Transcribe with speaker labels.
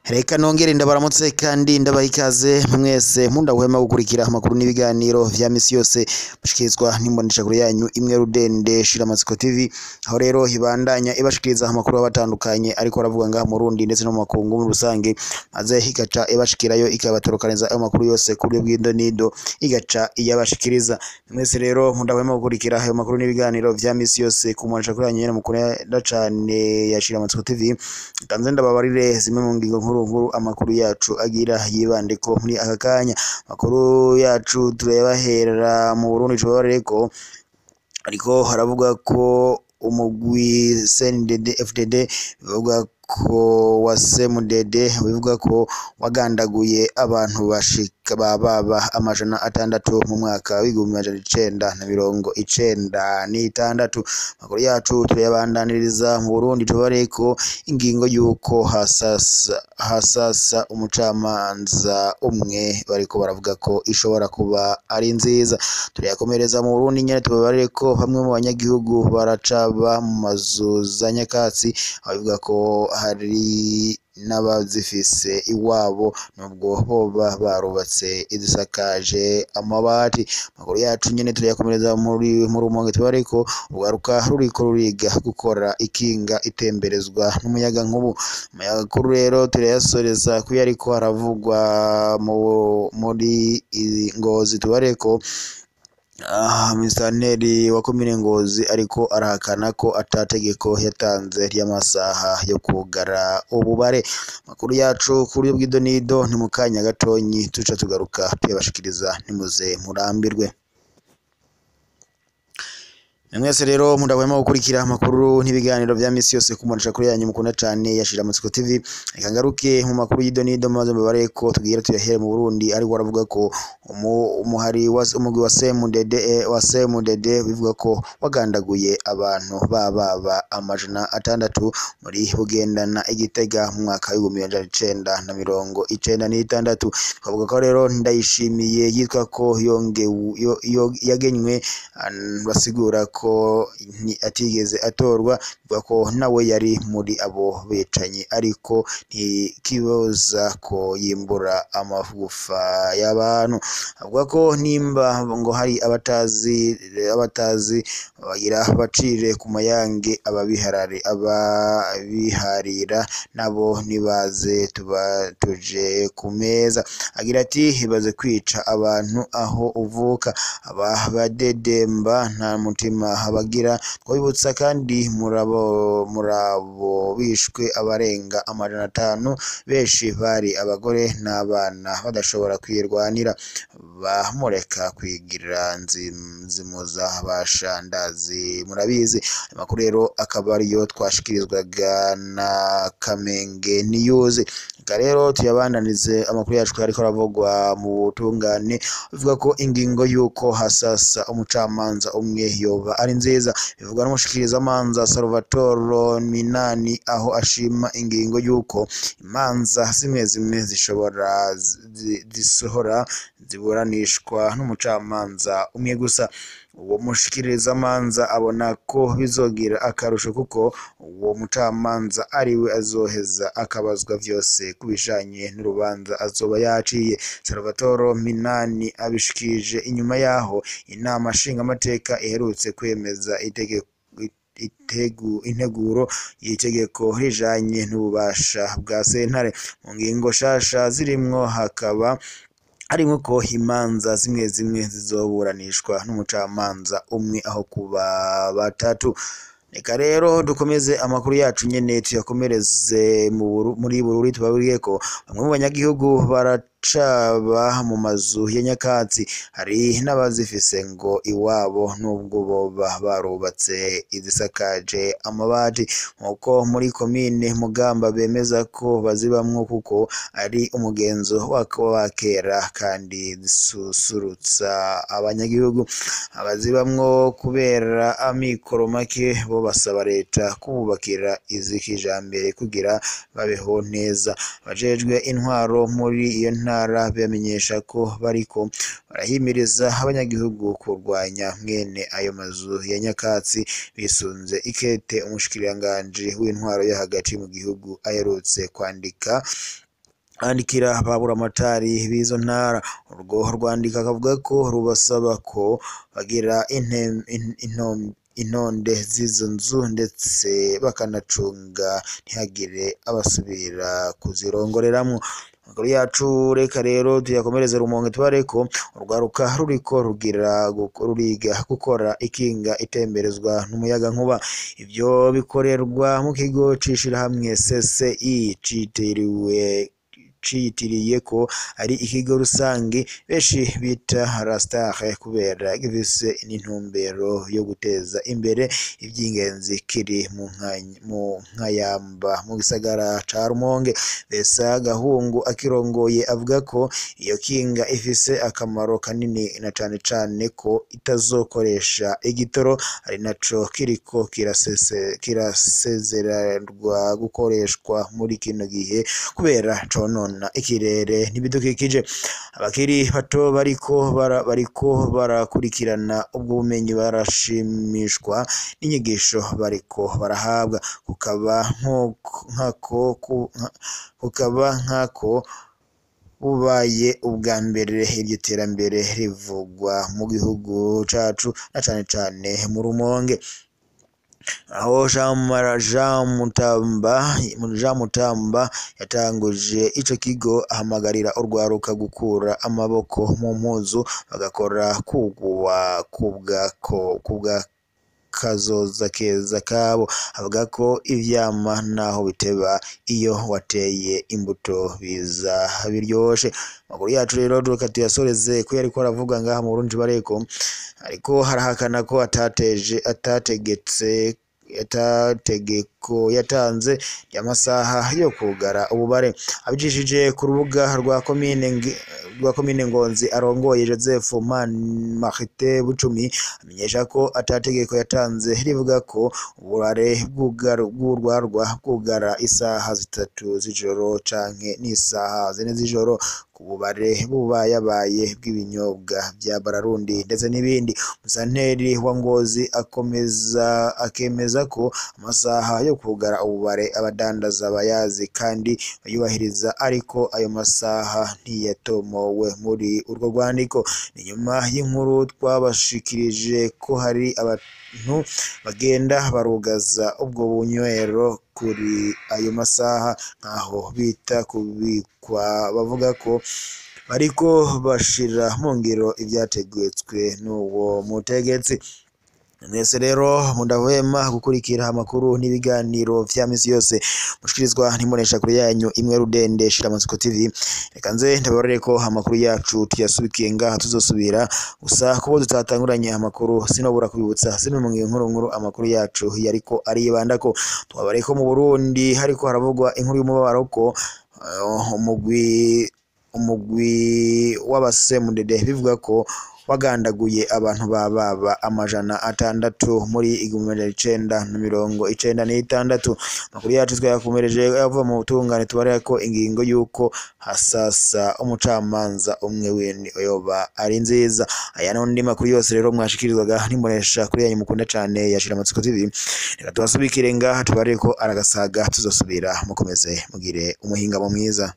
Speaker 1: Reka nongere ndabaramutse kandi ndabaha ikaze mwese mundahwema gukurikira amakuru n'ibiganiro vya misi yose bashikirizwa n'imboneshakure yanyu imwe Rudende Shiramatsiko TV, aho rero hibandanya ibashikiriza amakuru abatandukanye ariko aravuga ngaha mu Burundi ndetse no mu makungu muri rusange, maze igaca ibashikirayo ikabatorokaniza ayo makuru yose ku buryo bw'indonido igaca iyabashikiriza. Mwese rero mundahwema gukurikira ayo makuru n'ibiganiro vya misi yose ku mboneshakure yanyu nyene mukunda cane ya Shiramatsiko TV, kanze ndababarire zimwe mu ngingo nkuru amakuru yacu agira yibandeko muri aka kanya. Amakuru yacu turayabahera mu Burundi tubabareko, ariko haravuga ko umugwi CNDD FDD bivuga ko wasemudede bivuga ko wagandaguye abantu bashika baba amajana 6 mu mwaka w'1996. Makuru yacu turayabandaniriza mu Burundi tubareko ingingo yuko hasasa umucamanza umwe bariko baravuga ko ishobora kuba ari nziza. Turayakomereza mu Burundi nyene tubabareko bamwe mu banyagihugu baracaba mu mazu za nyakatsi, bavuga ko hari n'abazifise iwabo nubwo boba barubatse izisakaje amabati. Makuru yacu nyene turayakomereza muri Rumonge tubareko ugaruka ruriko ruriga gukora ikinga itemberezwa n'umuyaga nkubu. Amakuru rero turayasoreza kuyo ariko haravugwa muri Ngozi tubareko Musitanteri wa komine Ngozi ariko arahakana ko atategeko yatanze ry'amasaha yo kugara ububare. Makuru yacu ku buryo bw'idonido ni mu kanya gatonyi tuca tugaruka tuyabashikiriza, nimuze murambirwe. Mwese rero mundahwema gukurikira amakuru n'ibiganiro vya misi yose ku mboneshakure yanyu mukunda cane ya Shiramatsiko TV. Reka ngaruke mu makuru y'idonido maze mbabareko tugira tuyahere mu Burundi, ariko baravuga ko umugwi wa CNDD bivuga ko wagandaguye abantu baba amajana 6 muri Bugendana Igitega mu mwaka w'1996. Bavuga ko rero Ndayishimiye yitwa ko yagenywe, basigura ko atigeze atorwa, bivuga ko nawe yari muri abo becanyi ariko ntikiboza ko yimbura amagufa y'abantu. Avuga ko nimba ngo hari abatazi bagira bacire ku mayange ababiharira nabo nibaze tuje ku meza. Agira ati hibaze kwica abantu aho uvuka, aba badedemba nta mutima habagira. Twabibutsa kandi murabo bishwe abarenga amajana 5, benshi bari abagore n'abana badashobora kwirwanira, bamureka kwigira nzimuza bashandazi murabizi. Amakuru rero akaba ariyo twashikirizwaga na Kamenge News. Rero tuyabandanize amakuru yacu ariko aravugwa mu butungane, bivuga ko ingingo yuko hasasa umucamanza umwe yoba ari nziza. Bivugwa n'umushikirizamanza Salvatore Minani, aho ashima ingingo yuko imanza zimwe zisohora ziburanishwa n'umucamanza umwe gusa. Uwo mushikirizamanza abona ko bizogira akarusho kuko uwo mucamanza ariwe azoheza akabazwa vyose kubijanye n'urubanza azoba yaciye. Salvatore Minani abishikije inyuma yaho inama nshingamateka iherutse kwemeza integuro y'itegeko rijanye n'ububasha bwa sentare. Mu ngingo shasha zirimwo hakaba harimo ko imanza zimwe zizoburanishwa n'umucamanza umwe aho kuba 3. Reka rero dukomeze amakuru yacu nyene tuyakomereze muri Bururi tubabwiye ko bamwe mu banyagihugu baracaba mu mazu ya nyakatsi, hari n'abazifise ngo iwabo nubwo boba barubatse izisakaje amabati. Nkuko muri komine Mugamba bemeza ko bazibamwo kuko ari umugenzo wa kera kandi zisusurutsa abanyagihugu. Abazibamwo kubera amikoro make bo basaba leta kububakira izikijambere kugira babeho neza. Bajejwe intwaro muri iyo ntara bamenyesha ko bariko barahimiriza abanyagihugu kurwanya mwene ayo mazu ya nyakatsi bisunze ikete umushikiranganji w'intwaro yo hagati mu gihugu aherutse kwandika andikira baburamatari b'izo ntara. Urwo rwandika akavuga ko rubasaba ko bagira intonde z'izo nzu ndetse bakanacunga ntihagire abasubira kuzirongoreramwo. Amakuru yacu reka rero tuyakomereze Rumonge tubareko urwaruka ruriko ruriga gukora ikinga itemberezwa n'umuyaga nkuba. Ivyo bikorerwa mu kigo c'ishirahamwe CCI citiriye ko ari ikigo rusangi benshi bita Rastar kubera gifise n'intumbero yo guteza imbere ivy'ingenzi kiri mu nkayamba mu gisagara ca Rumonge. Besa Gahungu akirongoye avuga ko iyo kinga ifise akamaro kanini na cane cane ko itazokoresha igitoro, ari naco kiriko kirasezererwa gukoreshwa muri kino gihe kubera conona ikirere n'ibidukikije. Abakiri bato bariko barakurikirana ubwo bumenyi barashimishwa n'inyigisho bariko barahabwa, kukaba nkako bubaye ubwa mbere iryo terambere rivugwa mu gihugu cacu na cane cane mu Rumonge. Aho Jean Mutamba yatanguje ico kigo ahamagarira urwaruka gukura amaboko mu mpuzu bagakora kubwa kazoza keza kabo. Avuga ko ivyama naho biteba iyo wateye imbuto biza biryoshe. Amakuru yacu rero duka tuyasoreze ko yariko aravuga ngaha mu Burundi bareko ariko harahakana ko yatanze y'amasaha yo kugara ububare. Abijishije ku rubuga rwa komine Ngonzi arongoye Joseph Marite Bucumi amenyesha ko atategeko yatanze rivuga ko ububare bw'urwarwa bwugara isaha 3 z'ijoro canke n'isaha 4 z'ijoro ku bubare bubayabaye bw'ibinyobwa vya Bararundi ndetse n'ibindi. Musanteri wa Ngozi akemeza ko amasaha yo kugara ububare abadandaza bayazi kandi bayubahiriza, ariko ayo masaha ntiyatomowe muri urwo rwandiko. Ni nyuma y'inkuru twabashikirije ko hari abantu bagenda barugaza ubwo bunywero kuri ayo masaha nkaho bita kubikwa, bavuga ko bariko bashira mu ngiro ivyategetswe n'uwo mutegetsi. Mwese rero mundahwema gukurikira amakuru n'ibiganiro vya misi yose mushikirizwa n'imbonesha kuri yanyu imwe Rudende Shiramatsiko TV. Reka nze ndabarore ko amakuru yacu tuyasubikiye ngaha tuzosubira gusa kubo tutatanguranye amakuru sinobura kubibutsa zimwe mu nkuru amakuru yacu yariko aribandako. Twabare ko mu Burundi hariko haravugwa inkuru y'umubabaro ko umugwi w'abasemudede bivuga ko wagandaguye abantu baba 600 muri 1996. Amakuru yacu twayakomereje yava mu butungane tubareka ko ingingo yuko hasasa umucamanza umwe wene yoba ari nziza. Aya n'undi makuru yose rero mwashikirizwaga n'imbonesha kuri yanyu mukunda cane ya Shiramatsiko TV. Reka tubasubikire ngaha tubareko aragasaga tuzosubira mukomeze mugire umuhingamo mwiza.